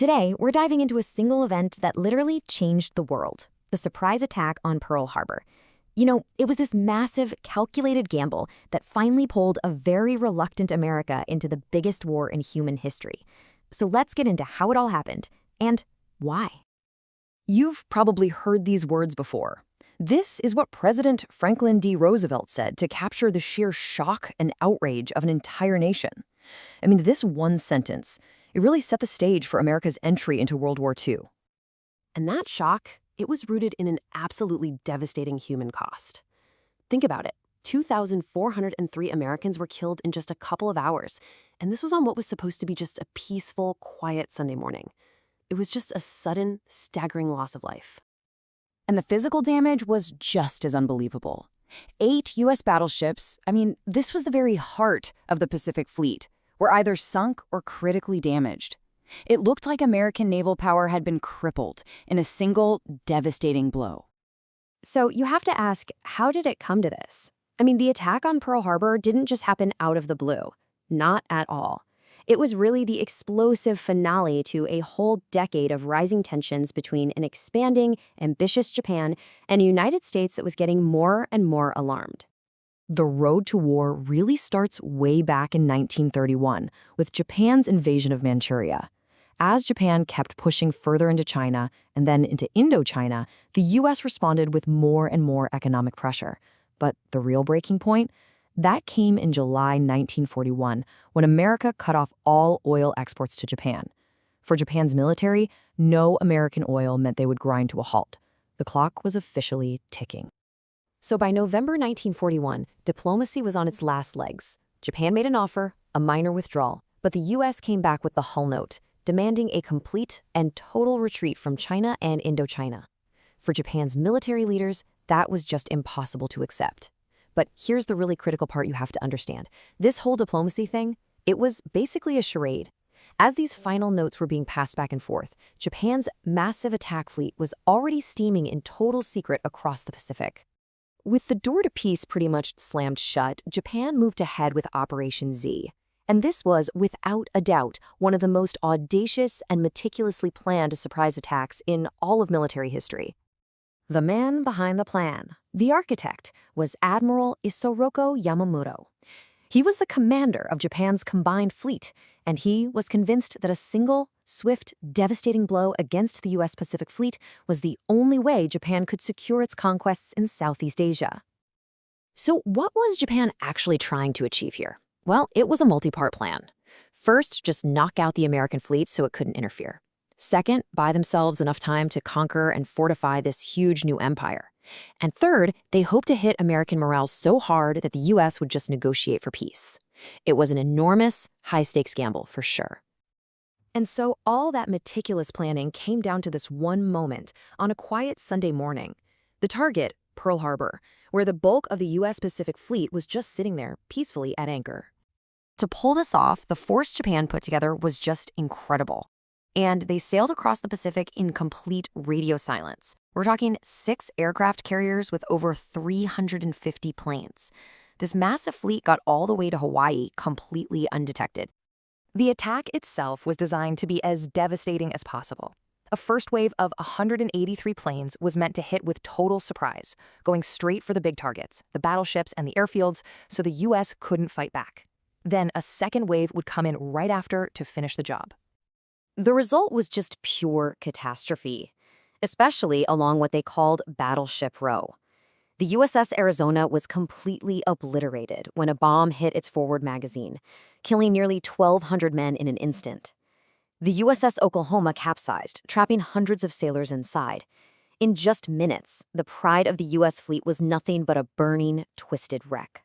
Today, we're diving into a single event that literally changed the world, the surprise attack on Pearl Harbor. It was this massive, calculated gamble that finally pulled a very reluctant America into the biggest war in human history. So let's get into how it all happened and why. You've probably heard these words before. This is what President Franklin D. Roosevelt said to capture the sheer shock and outrage of an entire nation. This one sentence, it really set the stage for America's entry into World War II. And that shock, it was rooted in an absolutely devastating human cost. Think about it. 2,403 Americans were killed in just a couple of hours, and this was on what was supposed to be just a peaceful, quiet Sunday morning. It was just a sudden, staggering loss of life. And the physical damage was just as unbelievable. 8 U.S. battleships, this was the very heart of the Pacific Fleet, were either sunk or critically damaged. It looked like American naval power had been crippled in a single, devastating blow. So you have to ask, how did it come to this? The attack on Pearl Harbor didn't just happen out of the blue. Not at all. It was really the explosive finale to a whole decade of rising tensions between an expanding, ambitious Japan and a United States that was getting more and more alarmed. The road to war really starts way back in 1931 with Japan's invasion of Manchuria. As Japan kept pushing further into China and then into Indochina, the U.S. responded with more and more economic pressure. But the real breaking point? That came in July 1941, when America cut off all oil exports to Japan. For Japan's military, no American oil meant they would grind to a halt. The clock was officially ticking. So by November 1941, diplomacy was on its last legs. Japan made an offer, a minor withdrawal, but the U.S. came back with the hull note, demanding a complete and total retreat from China and Indochina. For Japan's military leaders, that was just impossible to accept. But here's the really critical part you have to understand. This whole diplomacy thing, it was basically a charade. As these final notes were being passed back and forth, Japan's massive attack fleet was already steaming in total secret across the Pacific. With the door to peace pretty much slammed shut, Japan moved ahead with Operation Z. And this was, without a doubt, one of the most audacious and meticulously planned surprise attacks in all of military history. The man behind the plan, the architect, was Admiral Isoroku Yamamoto. He was the commander of Japan's combined fleet, and he was convinced that a single, swift, devastating blow against the U.S. Pacific Fleet was the only way Japan could secure its conquests in Southeast Asia. So what was Japan actually trying to achieve here? Well, it was a multi-part plan. First, just knock out the American fleet so it couldn't interfere. Second, buy themselves enough time to conquer and fortify this huge new empire. And third, they hoped to hit American morale so hard that the U.S. would just negotiate for peace. It was an enormous, high-stakes gamble, for sure. And so all that meticulous planning came down to this one moment on a quiet Sunday morning. The target, Pearl Harbor, where the bulk of the U.S. Pacific Fleet was just sitting there peacefully at anchor. To pull this off, the force Japan put together was just incredible. And they sailed across the Pacific in complete radio silence. We're talking 6 aircraft carriers with over 350 planes. This massive fleet got all the way to Hawaii completely undetected. The attack itself was designed to be as devastating as possible. A first wave of 183 planes was meant to hit with total surprise, going straight for the big targets, the battleships and the airfields, so the U.S. couldn't fight back. Then a second wave would come in right after to finish the job. The result was just pure catastrophe, especially along what they called Battleship Row. The USS Arizona was completely obliterated when a bomb hit its forward magazine, killing nearly 1,200 men in an instant. The USS Oklahoma capsized, trapping hundreds of sailors inside. In just minutes, the pride of the U.S. fleet was nothing but a burning, twisted wreck.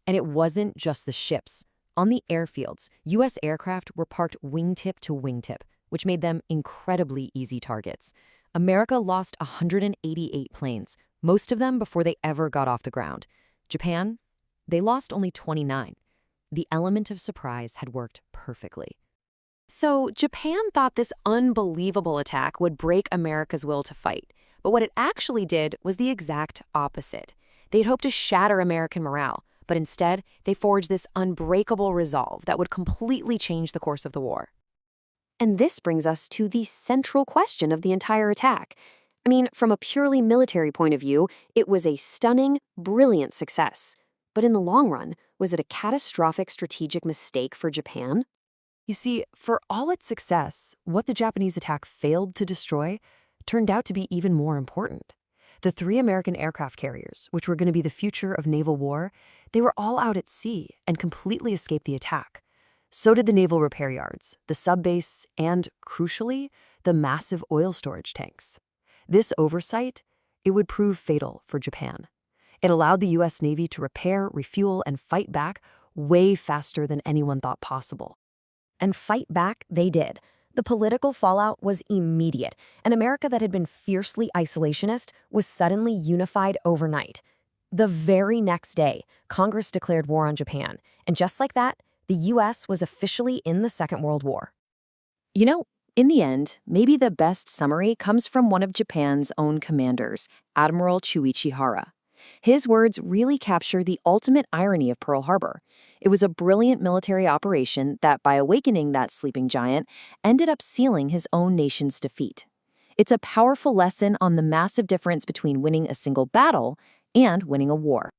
And it wasn't just the ships. On the airfields, U.S. aircraft were parked wingtip to wingtip, which made them incredibly easy targets. America lost 188 planes, most of them before they ever got off the ground. Japan, they lost only 29. The element of surprise had worked perfectly. So Japan thought this unbelievable attack would break America's will to fight. But what it actually did was the exact opposite. They'd hoped to shatter American morale, but instead, they forged this unbreakable resolve that would completely change the course of the war. And this brings us to the central question of the entire attack. I mean, from a purely military point of view, it was a stunning, brilliant success. But in the long run, was it a catastrophic strategic mistake for Japan? You see, for all its success, what the Japanese attack failed to destroy turned out to be even more important. The three American aircraft carriers, which were going to be the future of naval war, they were all out at sea and completely escaped the attack. So did the naval repair yards, the subbase, and, crucially, the massive oil storage tanks. This oversight, it would prove fatal for Japan. It allowed the U.S. Navy to repair, refuel, and fight back way faster than anyone thought possible. And fight back they did. The political fallout was immediate. An America that had been fiercely isolationist was suddenly unified overnight. The very next day, Congress declared war on Japan, and just like that, the U.S. was officially in the Second World War. You know, in the end, maybe the best summary comes from one of Japan's own commanders, Admiral Chuichi Hara. His words really capture the ultimate irony of Pearl Harbor. It was a brilliant military operation that, by awakening that sleeping giant, ended up sealing his own nation's defeat. It's a powerful lesson on the massive difference between winning a single battle and winning a war.